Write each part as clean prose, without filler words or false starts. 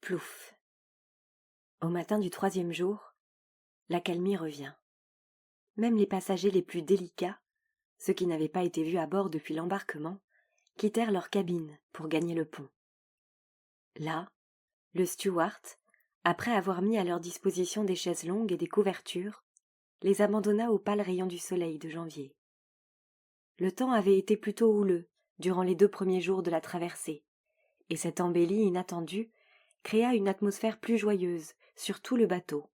Plouf. Au matin du 3e jour, l'accalmie revient. Même les passagers les plus délicats, ceux qui n'avaient pas été vus à bord depuis l'embarquement, quittèrent leur cabine pour gagner le pont. Là, le steward, après avoir mis à leur disposition des chaises longues et des couvertures, les abandonna aux pâles rayons du soleil de janvier. Le temps avait été plutôt houleux durant les 2 premiers jours de la traversée, et cette embellie inattendue créa une atmosphère plus joyeuse sur tout le bateau.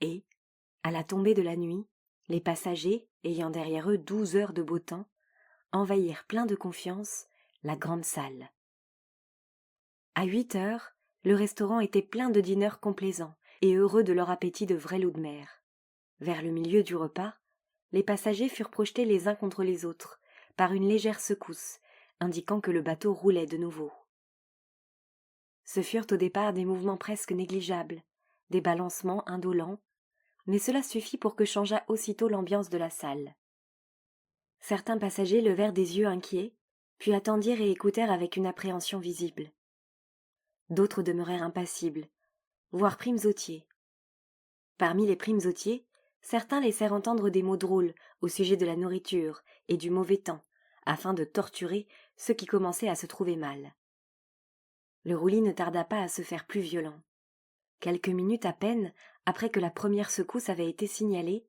Et, à la tombée de la nuit, les passagers, ayant derrière eux 12 heures de beau temps, envahirent pleins de confiance la grande salle. À 8 heures, le restaurant était plein de dîneurs complaisants et heureux de leur appétit de vrais loups de mer. Vers le milieu du repas, les passagers furent projetés les uns contre les autres par une légère secousse, indiquant que le bateau roulait de nouveau. Ce furent au départ des mouvements presque négligeables, des balancements indolents, mais cela suffit pour que changeât aussitôt l'ambiance de la salle. Certains passagers levèrent des yeux inquiets, puis attendirent et écoutèrent avec une appréhension visible. D'autres demeurèrent impassibles, voire primesautiers. Parmi les primesautiers, certains laissèrent entendre des mots drôles au sujet de la nourriture et du mauvais temps, afin de torturer ceux qui commençaient à se trouver mal. Le roulis ne tarda pas à se faire plus violent. Quelques minutes à peine après que la première secousse avait été signalée,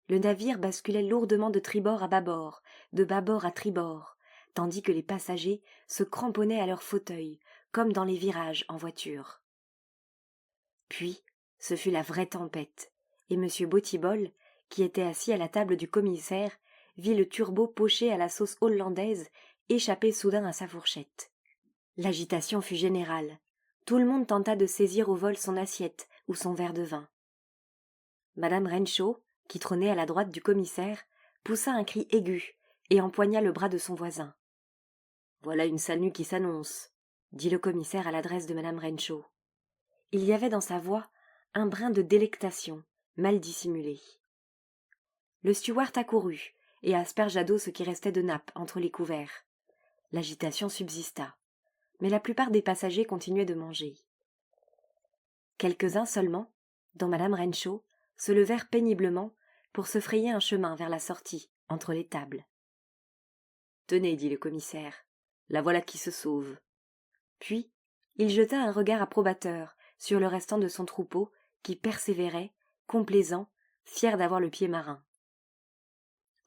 le navire basculait lourdement de tribord à bâbord, de bâbord à tribord, tandis que les passagers se cramponnaient à leurs fauteuils, comme dans les virages en voiture. Puis, ce fut la vraie tempête, et M. Bottibol, qui était assis à la table du commissaire, vit le turbot poché à la sauce hollandaise échapper soudain à sa fourchette. L'agitation fut générale. Tout le monde tenta de saisir au vol son assiette ou son verre de vin. Madame Renshaw, qui trônait à la droite du commissaire, poussa un cri aigu et empoigna le bras de son voisin. « Voilà une sale nuit qui s'annonce », dit le commissaire à l'adresse de Madame Renshaw. Il y avait dans sa voix un brin de délectation, mal dissimulé. Le steward accourut et aspergea d'eau ce qui restait de nappe entre les couverts. L'agitation subsista, mais la plupart des passagers continuaient de manger. Quelques-uns seulement, dont Madame Renshaw, se levèrent péniblement pour se frayer un chemin vers la sortie, entre les tables. « Tenez, dit le commissaire, la voilà qui se sauve. » Puis, il jeta un regard approbateur sur le restant de son troupeau qui persévérait, complaisant, fier d'avoir le pied marin.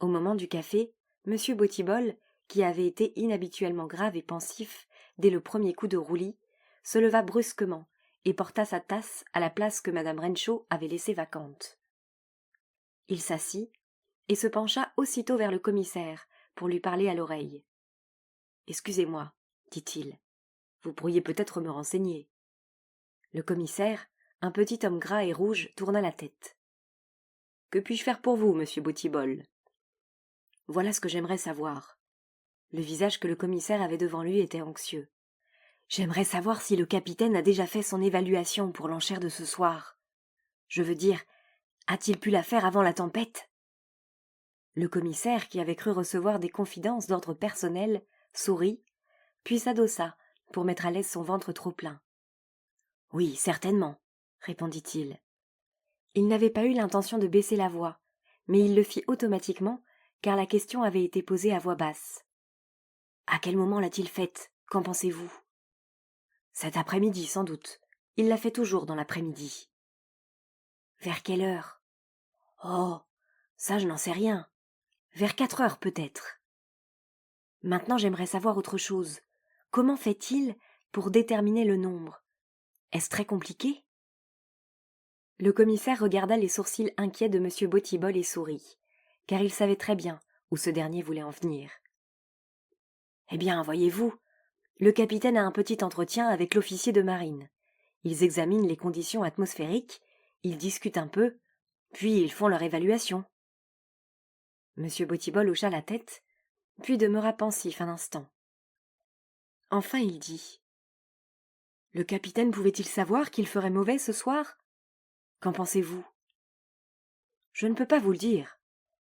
Au moment du café, M. Bottibol, qui avait été inhabituellement grave et pensif dès le premier coup de roulis, se leva brusquement et porta sa tasse à la place que Madame Renshaw avait laissée vacante. Il s'assit et se pencha aussitôt vers le commissaire pour lui parler à l'oreille. « Excusez-moi, dit-il, vous pourriez peut-être me renseigner. » Le commissaire, un petit homme gras et rouge, tourna la tête. « Que puis-je faire pour vous, monsieur Bottibol ?»« Voilà ce que j'aimerais savoir. » Le visage que le commissaire avait devant lui était anxieux. « J'aimerais savoir si le capitaine a déjà fait son évaluation pour l'enchère de ce soir. Je veux dire, a-t-il pu la faire avant la tempête ?» Le commissaire, qui avait cru recevoir des confidences d'ordre personnel, sourit, puis s'adossa pour mettre à l'aise son ventre trop plein. « Oui, certainement, » répondit-il. Il n'avait pas eu l'intention de baisser la voix, mais il le fit automatiquement, car la question avait été posée à voix basse. « À quel moment l'a-t-il faite ? Qu'en pensez-vous ? » Cet après-midi, sans doute. Il la fait toujours dans l'après-midi. Vers quelle heure ? Oh, ça je n'en sais rien. Vers 4 heures peut-être. Maintenant j'aimerais savoir autre chose. Comment fait-il pour déterminer le nombre ? Est-ce très compliqué ? Le commissaire regarda les sourcils inquiets de M. Bottibol et sourit, car il savait très bien où ce dernier voulait en venir. « Eh bien, voyez-vous, le capitaine a un petit entretien avec l'officier de marine. Ils examinent les conditions atmosphériques, ils discutent un peu, puis ils font leur évaluation. » M. Bottibol hocha la tête, puis demeura pensif un instant. Enfin il dit : « Le capitaine pouvait-il savoir qu'il ferait mauvais ce soir ? Qu'en pensez-vous ? » « Je ne peux pas vous le dire, »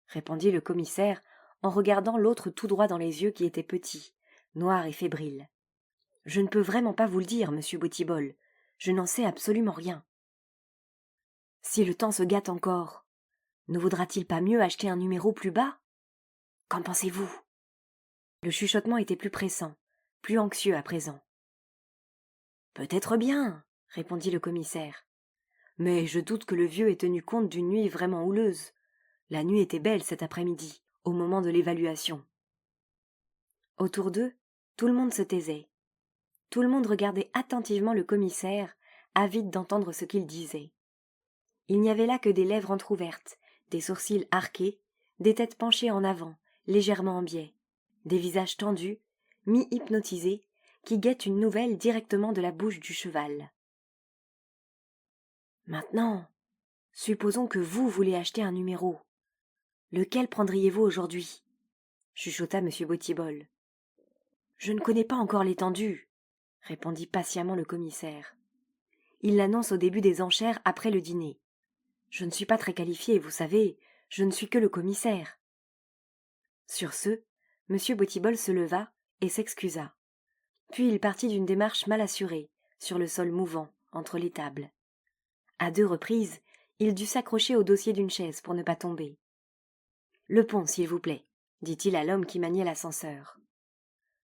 répondit le commissaire en regardant l'autre tout droit dans les yeux qui étaient petits, noirs et fébriles. « Je ne peux vraiment pas vous le dire, monsieur Bottibol. Je n'en sais absolument rien. Si le temps se gâte encore, ne vaudra-t-il pas mieux acheter un numéro plus bas? Qu'en pensez-vous? Le chuchotement était plus pressant, plus anxieux à présent. Peut-être bien, répondit le commissaire. Mais je doute que le vieux ait tenu compte d'une nuit vraiment houleuse. La nuit était belle cet après-midi, au moment de l'évaluation. Autour d'eux, tout le monde se taisait. Tout le monde regardait attentivement le commissaire, avide d'entendre ce qu'il disait. Il n'y avait là que des lèvres entr'ouvertes, des sourcils arqués, des têtes penchées en avant, légèrement en biais, des visages tendus, mi-hypnotisés, qui guettent une nouvelle directement de la bouche du cheval. Maintenant, supposons que vous voulez acheter un numéro. Lequel prendriez-vous aujourd'hui? Chuchota M. Bottibol. Je ne connais pas encore l'étendue, répondit patiemment le commissaire. Il l'annonce au début des enchères après le dîner. Je ne suis pas très qualifié, vous savez, je ne suis que le commissaire. Sur ce, M. Bottibol se leva et s'excusa. Puis il partit d'une démarche mal assurée, sur le sol mouvant, entre les tables. À 2 reprises, il dut s'accrocher au dossier d'une chaise pour ne pas tomber. « Le pont, s'il vous plaît », dit-il à l'homme qui maniait l'ascenseur.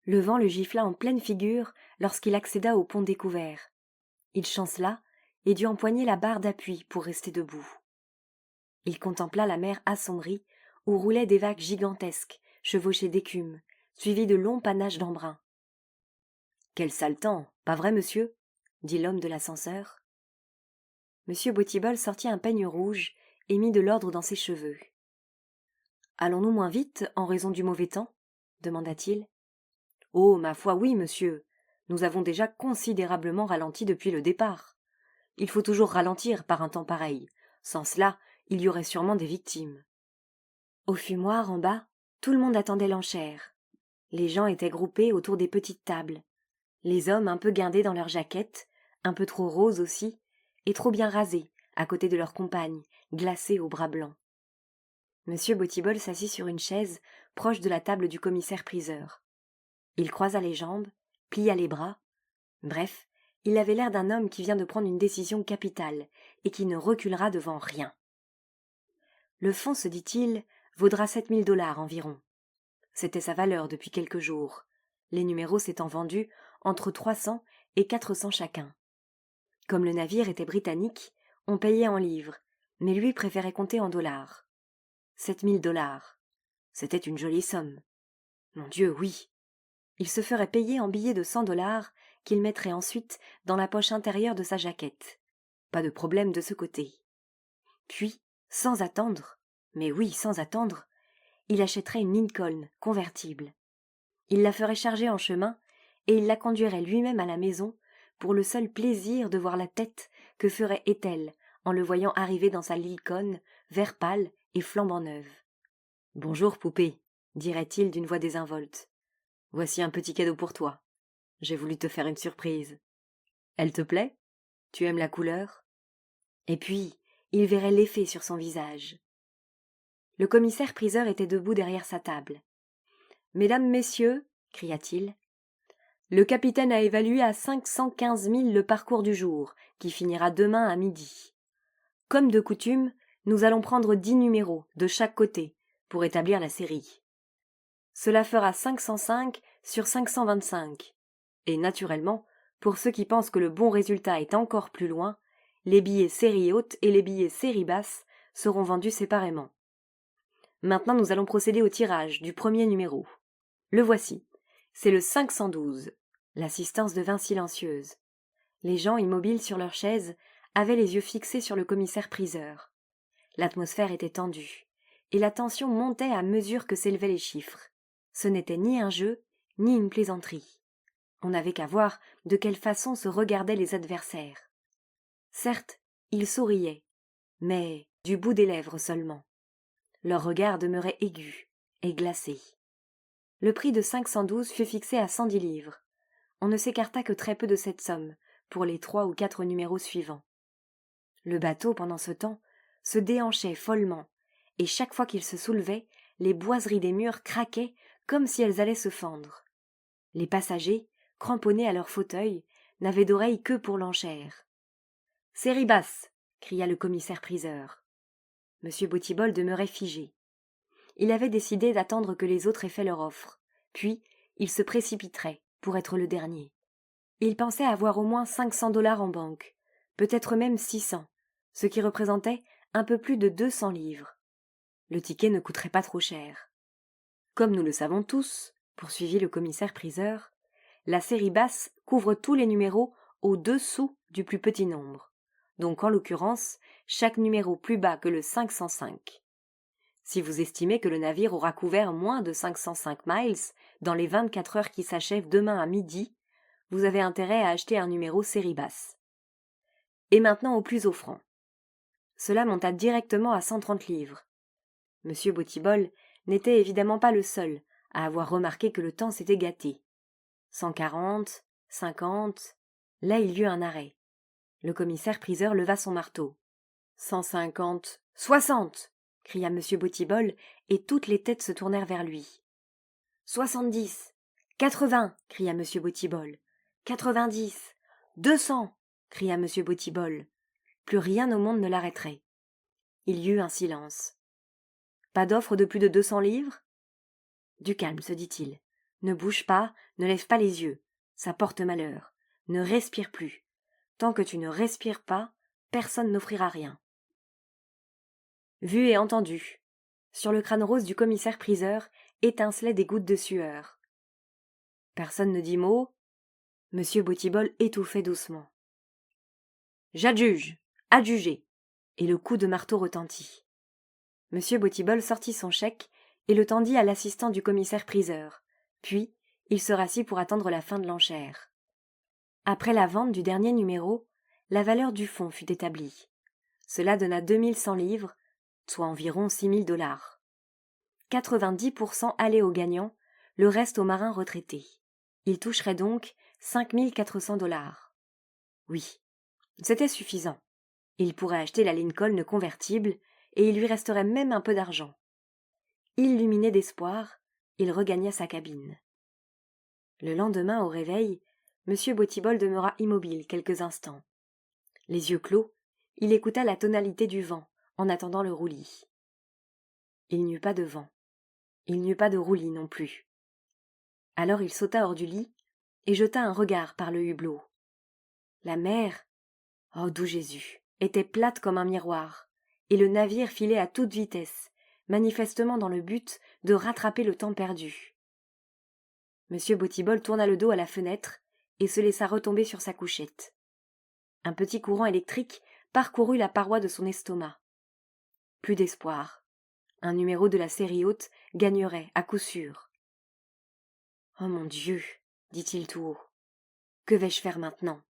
Le vent le gifla en pleine figure lorsqu'il accéda au pont découvert. Il chancela et dut empoigner la barre d'appui pour rester debout. Il contempla la mer assombrie où roulaient des vagues gigantesques, chevauchées d'écume, suivies de longs panaches d'embrun. « Quel sale temps, pas vrai, monsieur ?» dit l'homme de l'ascenseur. M. Bottibol sortit un peigne rouge et mit de l'ordre dans ses cheveux. « Allons-nous moins vite en raison du mauvais temps ?» demanda-t-il. « Oh, ma foi, oui, monsieur. Nous avons déjà considérablement ralenti depuis le départ. Il faut toujours ralentir par un temps pareil. Sans cela, il y aurait sûrement des victimes. » Au fumoir, en bas, tout le monde attendait l'enchère. Les gens étaient groupés autour des petites tables. Les hommes un peu guindés dans leurs jaquettes, un peu trop roses aussi, et trop bien rasés, à côté de leurs compagnes, glacées aux bras blancs. M. Bottibol s'assit sur une chaise, proche de la table du commissaire-priseur. Il croisa les jambes, plia les bras. Bref, il avait l'air d'un homme qui vient de prendre une décision capitale et qui ne reculera devant rien. Le fonds, se dit-il, vaudra 7 000 $ environ. C'était sa valeur depuis quelques jours, les numéros s'étant vendus entre 300 et 400 chacun. Comme le navire était britannique, on payait en livres, mais lui préférait compter en dollars. 7 000 $. C'était une jolie somme. Mon Dieu, oui. Il se ferait payer en billets de 100 $ qu'il mettrait ensuite dans la poche intérieure de sa jaquette. Pas de problème de ce côté. Puis, sans attendre, mais oui, sans attendre, il achèterait une Lincoln convertible. Il la ferait charger en chemin et il la conduirait lui-même à la maison pour le seul plaisir de voir la tête que ferait Ethel en le voyant arriver dans sa Lincoln, vert pâle et flambant neuve. « Bonjour, poupée, » dirait-il d'une voix désinvolte. « Voici un petit cadeau pour toi. J'ai voulu te faire une surprise. Elle te plaît? Tu aimes la couleur ?» Et puis, il verrait l'effet sur son visage. Le commissaire-priseur était debout derrière sa table. « Mesdames, messieurs, » cria-t-il, « le capitaine a évalué à 515 000 le parcours du jour, qui finira demain à midi. Comme de coutume, nous allons prendre 10 numéros, de chaque côté, pour établir la série. Cela fera 505 sur 525. Et naturellement, pour ceux qui pensent que le bon résultat est encore plus loin, les billets série haute et les billets série basse seront vendus séparément. Maintenant, nous allons procéder au tirage du premier numéro. Le voici. C'est le 512. L'assistance devint silencieuse. Les gens immobiles sur leurs chaises avaient les yeux fixés sur le commissaire-priseur. L'atmosphère était tendue, et la tension montait à mesure que s'élevaient les chiffres. Ce n'était ni un jeu, ni une plaisanterie. On n'avait qu'à voir de quelle façon se regardaient les adversaires. Certes, ils souriaient, mais du bout des lèvres seulement. Leur regard demeurait aigu et glacé. Le prix de 512 fut fixé à 110 livres. On ne s'écarta que très peu de cette somme pour les 3 ou 4 numéros suivants. Le bateau, pendant ce temps, se déhanchait follement, et chaque fois qu'il se soulevait, les boiseries des murs craquaient comme si elles allaient se fendre. Les passagers, cramponnés à leurs fauteuils, n'avait d'oreilles que pour l'enchère. « Série basse !» cria le commissaire-priseur. M. Bottibol demeurait figé. Il avait décidé d'attendre que les autres aient fait leur offre, puis il se précipiterait pour être le dernier. Il pensait avoir au moins 500 $ en banque, peut-être même 600, ce qui représentait un peu plus de 200 livres. Le ticket ne coûterait pas trop cher. Comme nous le savons tous, poursuivit le commissaire-priseur, la série basse couvre tous les numéros au-dessous du plus petit nombre, donc en l'occurrence, chaque numéro plus bas que le 505. Si vous estimez que le navire aura couvert moins de 505 miles dans les 24 heures qui s'achèvent demain à midi, vous avez intérêt à acheter un numéro série basse. Et maintenant au plus offrant. Cela monta directement à 130 livres. M. Bottibol n'était évidemment pas le seul à avoir remarqué que le temps s'était gâté. 140, 50, là il y eut un arrêt. Le commissaire-priseur leva son marteau. 150, 60 cria M. Bottibol, et toutes les têtes se tournèrent vers lui. 70, 80 cria M. Bottibol. 90, 200 cria M. Bottibol. Plus rien au monde ne l'arrêterait. Il y eut un silence. Pas d'offre de plus de 200 livres ? Du calme, se dit-il. Ne bouge pas, ne lève pas les yeux. Ça porte malheur. Ne respire plus. Tant que tu ne respires pas, personne n'offrira rien. Vu et entendu. Sur le crâne rose du commissaire-priseur étincelaient des gouttes de sueur. Personne ne dit mot. M. Bottibol étouffait doucement. « J'adjuge, adjugé !» Et le coup de marteau retentit. M. Bottibol sortit son chèque et le tendit à l'assistant du commissaire-priseur, puis il se rassit pour attendre la fin de l'enchère. Après la vente du dernier numéro, la valeur du fonds fut établie. Cela donna 2100 livres, soit environ 6000 $. 90% allaient aux gagnants, le reste aux marins retraités. Il toucherait donc 5400 $. Oui, c'était suffisant. Il pourrait acheter la Lincoln convertible et il lui resterait même un peu d'argent. Illuminé d'espoir, il regagna sa cabine. Le lendemain, au réveil, M. Bottibol demeura immobile quelques instants. Les yeux clos, il écouta la tonalité du vent en attendant le roulis. Il n'y eut pas de vent. Il n'y eut pas de roulis non plus. Alors il sauta hors du lit et jeta un regard par le hublot. La mer, oh doux Jésus, était plate comme un miroir, et le navire filait à toute vitesse, manifestement dans le but de rattraper le temps perdu. M. Bottibol tourna le dos à la fenêtre et se laissa retomber sur sa couchette. Un petit courant électrique parcourut la paroi de son estomac. Plus d'espoir. Un numéro de la série haute gagnerait à coup sûr. « Oh mon Dieu !» dit-il tout haut. « Que vais-je faire maintenant ?»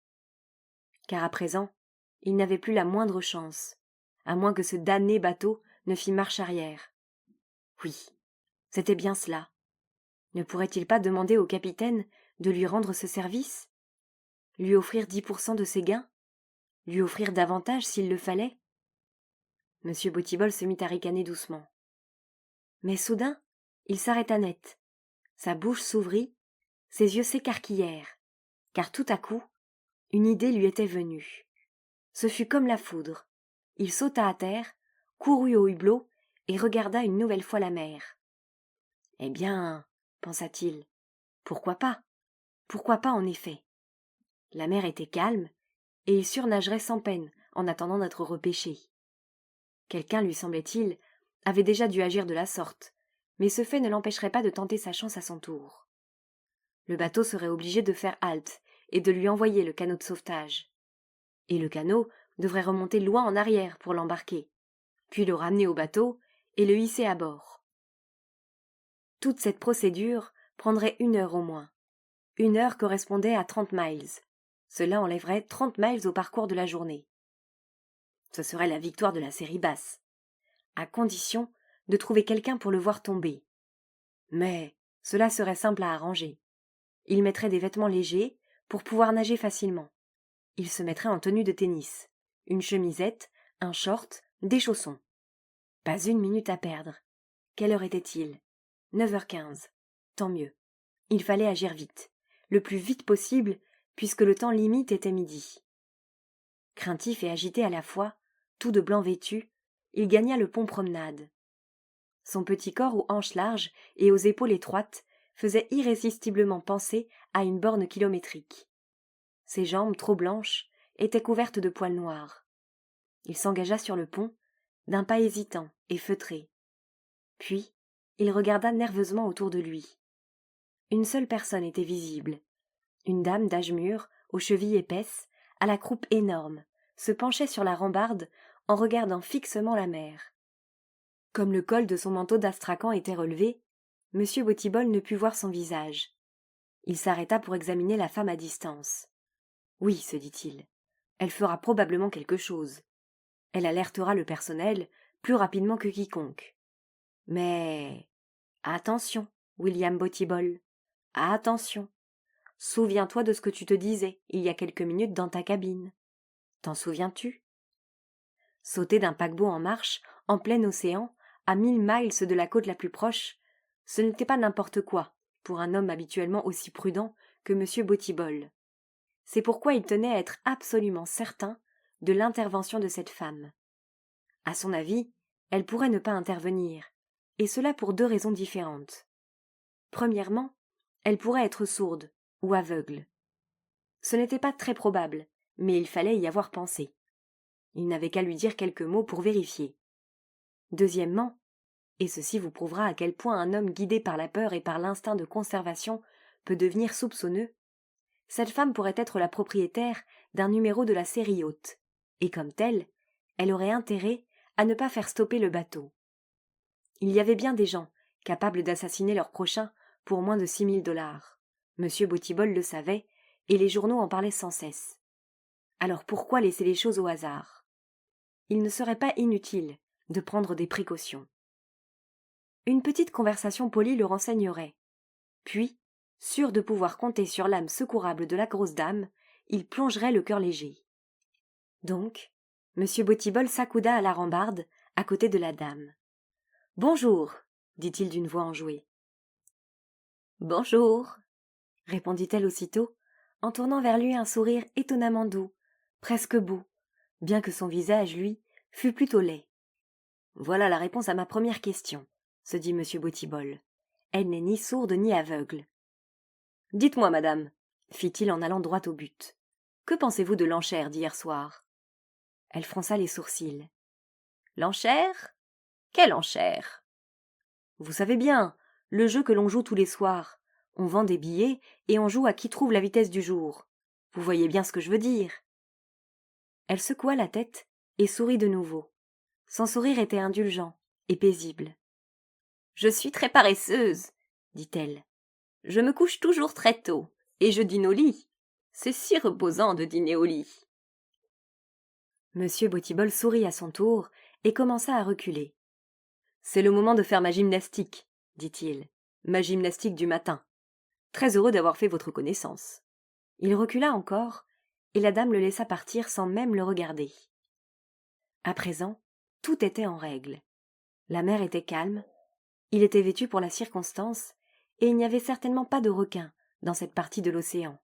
Car à présent, il n'avait plus la moindre chance, à moins que ce damné bateau ne fît marche arrière. Oui, c'était bien cela. Ne pourrait-il pas demander au capitaine de lui rendre ce service ? Lui offrir 10% de ses gains ? Lui offrir davantage s'il le fallait ? M. Bottibol se mit à ricaner doucement. Mais soudain, il s'arrêta net. Sa bouche s'ouvrit, ses yeux s'écarquillèrent, car tout à coup, une idée lui était venue. Ce fut comme la foudre. Il sauta à terre, courut au hublot et regarda une nouvelle fois la mer. « Eh bien, pensa-t-il, pourquoi pas ? Pourquoi pas en effet ? La mer était calme, et il surnagerait sans peine en attendant d'être repêché. Quelqu'un, lui semblait-il, avait déjà dû agir de la sorte, mais ce fait ne l'empêcherait pas de tenter sa chance à son tour. Le bateau serait obligé de faire halte et de lui envoyer le canot de sauvetage. Et le canot devrait remonter loin en arrière pour l'embarquer, puis le ramener au bateau et le hisser à bord. Toute cette procédure prendrait 1 heure au moins. 1 heure correspondait à 30 miles. Cela enlèverait 30 miles au parcours de la journée. Ce serait la victoire de la série basse, à condition de trouver quelqu'un pour le voir tomber. Mais cela serait simple à arranger. Il mettrait des vêtements légers pour pouvoir nager facilement. Il se mettrait en tenue de tennis, une chemisette, un short, des chaussons. Pas une minute à perdre. Quelle heure était-il ? 9h15. Tant mieux. Il fallait agir vite, le plus vite possible, puisque le temps limite était midi. Craintif et agité à la fois, tout de blanc vêtu, il gagna le pont Promenade. Son petit corps aux hanches larges et aux épaules étroites faisait irrésistiblement penser à une borne kilométrique. Ses jambes, trop blanches, étaient couvertes de poils noirs. Il s'engagea sur le pont, d'un pas hésitant et feutré. Puis, il regarda nerveusement autour de lui. Une seule personne était visible. Une dame d'âge mûr, aux chevilles épaisses, à la croupe énorme, se penchait sur la rambarde en regardant fixement la mer. Comme le col de son manteau d'astrakan était relevé, M. Bottibol ne put voir son visage. Il s'arrêta pour examiner la femme à distance. Oui, se dit-il, elle fera probablement quelque chose. Elle alertera le personnel plus rapidement que quiconque. Mais attention, William Bottibol, attention. Souviens-toi de ce que tu te disais il y a quelques minutes dans ta cabine. T'en souviens-tu? Sauter d'un paquebot en marche, en plein océan, à 1000 miles de la côte la plus proche, ce n'était pas n'importe quoi pour un homme habituellement aussi prudent que M. Bottibol. C'est pourquoi il tenait à être absolument certain de l'intervention de cette femme. À son avis, elle pourrait ne pas intervenir, et cela pour 2 raisons différentes. Premièrement, elle pourrait être sourde ou aveugle. Ce n'était pas très probable, mais il fallait y avoir pensé. Il n'avait qu'à lui dire quelques mots pour vérifier. Deuxièmement, et ceci vous prouvera à quel point un homme guidé par la peur et par l'instinct de conservation peut devenir soupçonneux, cette femme pourrait être la propriétaire d'un numéro de la série haute, et comme telle, elle aurait intérêt à ne pas faire stopper le bateau. Il y avait bien des gens capables d'assassiner leur prochain pour moins de $6000. M. Bottibol le savait, et les journaux en parlaient sans cesse. Alors pourquoi laisser les choses au hasard? Il ne serait pas inutile de prendre des précautions. Une petite conversation polie le renseignerait. Puis, sûr de pouvoir compter sur l'âme secourable de la grosse dame, il plongerait le cœur léger. Donc, M. Bottibol s'accouda à la rambarde, à côté de la dame. « Bonjour, dit-il d'une voix enjouée. « Bonjour, répondit-elle aussitôt, en tournant vers lui un sourire étonnamment doux, presque beau, bien que son visage, lui, fût plutôt laid. Voilà la réponse à ma première question, se dit M. Bottibol. Elle n'est ni sourde ni aveugle. Dites-moi, madame, fit-il en allant droit au but. Que pensez-vous de l'enchère d'hier soir? Elle fronça les sourcils. L'enchère? Quelle enchère? Vous savez bien, le jeu que l'on joue tous les soirs. On vend des billets et on joue à qui trouve la vitesse du jour. Vous voyez bien ce que je veux dire. Elle secoua la tête et sourit de nouveau. Son sourire était indulgent et paisible. Je suis très paresseuse, dit-elle. Je me couche toujours très tôt et je dîne au lit. C'est si reposant de dîner au lit. Monsieur Bottibol sourit à son tour et commença à reculer. C'est le moment de faire ma gymnastique, dit-il. Ma gymnastique du matin. Très heureux d'avoir fait votre connaissance. Il recula encore, et la dame le laissa partir sans même le regarder. À présent, tout était en règle. La mer était calme, il était vêtu pour la circonstance, et il n'y avait certainement pas de requins dans cette partie de l'océan.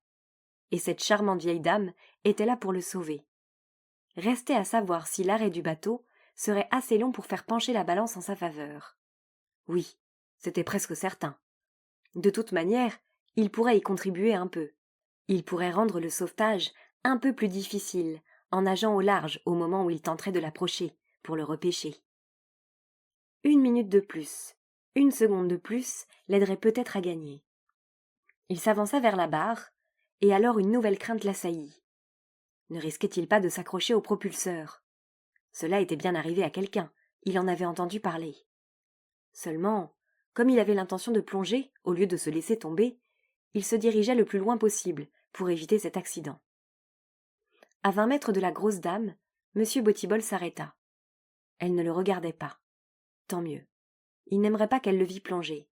Et cette charmante vieille dame était là pour le sauver. Restait à savoir si l'arrêt du bateau serait assez long pour faire pencher la balance en sa faveur. Oui, c'était presque certain. De toute manière, il pourrait y contribuer un peu. Il pourrait rendre le sauvetage un peu plus difficile en nageant au large au moment où il tenterait de l'approcher pour le repêcher. 1 minute de plus, 1 seconde de plus l'aiderait peut-être à gagner. Il s'avança vers la barre, et alors une nouvelle crainte l'assaillit. Ne risquait-il pas de s'accrocher au propulseur? Cela était bien arrivé à quelqu'un, il en avait entendu parler. Seulement, comme il avait l'intention de plonger au lieu de se laisser tomber, il se dirigeait le plus loin possible pour éviter cet accident. À 20 mètres de la grosse dame, M. Bottibol s'arrêta. Elle ne le regardait pas. Tant mieux. Il n'aimerait pas qu'elle le vît plonger.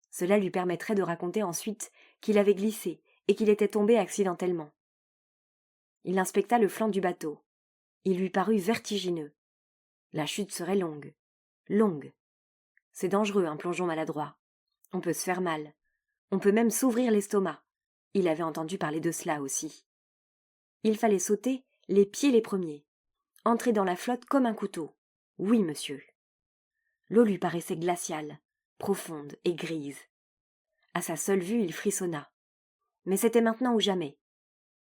Cela lui permettrait de raconter ensuite qu'il avait glissé et qu'il était tombé accidentellement. Il inspecta le flanc du bateau. Il lui parut vertigineux. La chute serait longue. Longue. C'est dangereux un plongeon maladroit. On peut se faire mal. On peut même s'ouvrir l'estomac. Il avait entendu parler de cela aussi. Il fallait sauter les pieds les premiers, entrer dans la flotte comme un couteau. Oui, monsieur. L'eau lui paraissait glaciale, profonde et grise. À sa seule vue, il frissonna. Mais c'était maintenant ou jamais.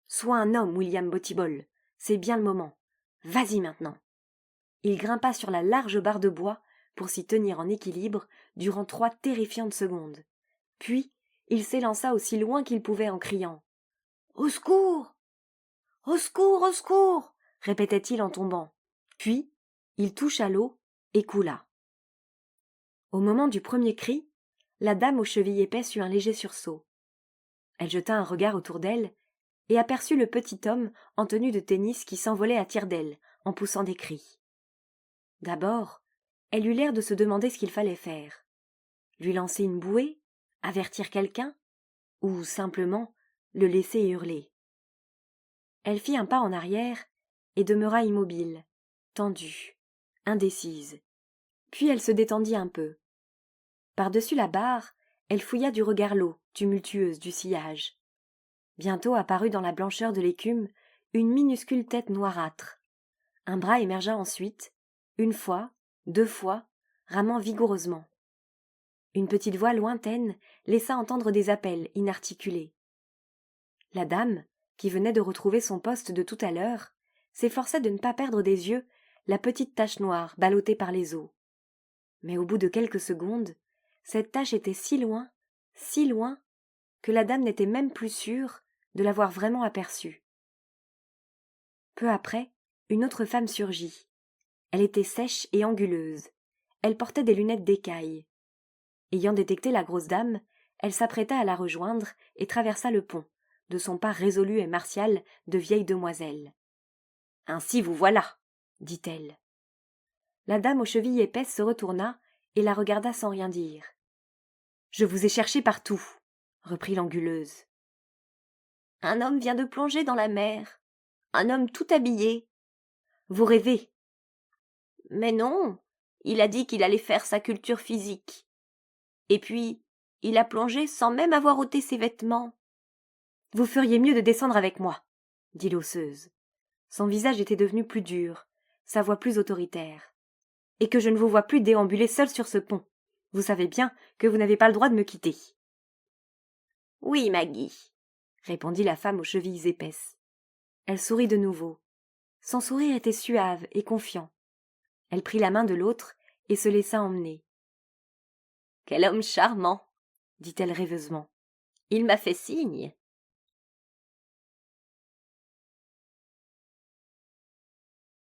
Sois un homme, William Bottibol. C'est bien le moment. Vas-y maintenant. Il grimpa sur la large barre de bois pour s'y tenir en équilibre durant 3 terrifiantes secondes. Puis, il s'élança aussi loin qu'il pouvait en criant. « Au secours ! Au secours, au secours !» répétait-il en tombant. Puis, il toucha l'eau et coula. Au moment du premier cri, la dame aux chevilles épaisses eut un léger sursaut. Elle jeta un regard autour d'elle et aperçut le petit homme en tenue de tennis qui s'envolait à tire-d'aile en poussant des cris. D'abord, elle eut l'air de se demander ce qu'il fallait faire. Lui lancer une bouée, avertir quelqu'un, ou simplement le laisser hurler. Elle fit un pas en arrière et demeura immobile, tendue, indécise. Puis elle se détendit un peu. Par-dessus la barre, elle fouilla du regard l'eau tumultueuse du sillage. Bientôt apparut dans la blancheur de l'écume une minuscule tête noirâtre. Un bras émergea ensuite, 1 fois, 2 fois, ramant vigoureusement. Une petite voix lointaine laissa entendre des appels inarticulés. La dame, qui venait de retrouver son poste de tout à l'heure, s'efforçait de ne pas perdre des yeux la petite tache noire ballottée par les eaux. Mais au bout de quelques secondes, cette tache était si loin, que la dame n'était même plus sûre de l'avoir vraiment aperçue. Peu après, une autre femme surgit. Elle était sèche et anguleuse. Elle portait des lunettes d'écaille. Ayant détecté la grosse dame, elle s'apprêta à la rejoindre et traversa le pont, de son pas résolu et martial de vieille demoiselle. « Ainsi vous voilà !» dit-elle. La dame aux chevilles épaisses se retourna et la regarda sans rien dire. « Je vous ai cherché partout, » reprit l'anguleuse. « Un homme vient de plonger dans la mer. Un homme tout habillé. »« Vous rêvez. »« Mais non, il a dit qu'il allait faire sa culture physique. Et puis, il a plongé sans même avoir ôté ses vêtements. »« Vous feriez mieux de descendre avec moi, » dit l'osseuse. Son visage était devenu plus dur, sa voix plus autoritaire. « Et que je ne vous vois plus déambuler seule sur ce pont. Vous savez bien que vous n'avez pas le droit de me quitter. »« Oui, Maggie, » répondit la femme aux chevilles épaisses. Elle sourit de nouveau. Son sourire était suave et confiant. Elle prit la main de l'autre et se laissa emmener. « Quel homme charmant !» dit-elle rêveusement. « Il m'a fait signe.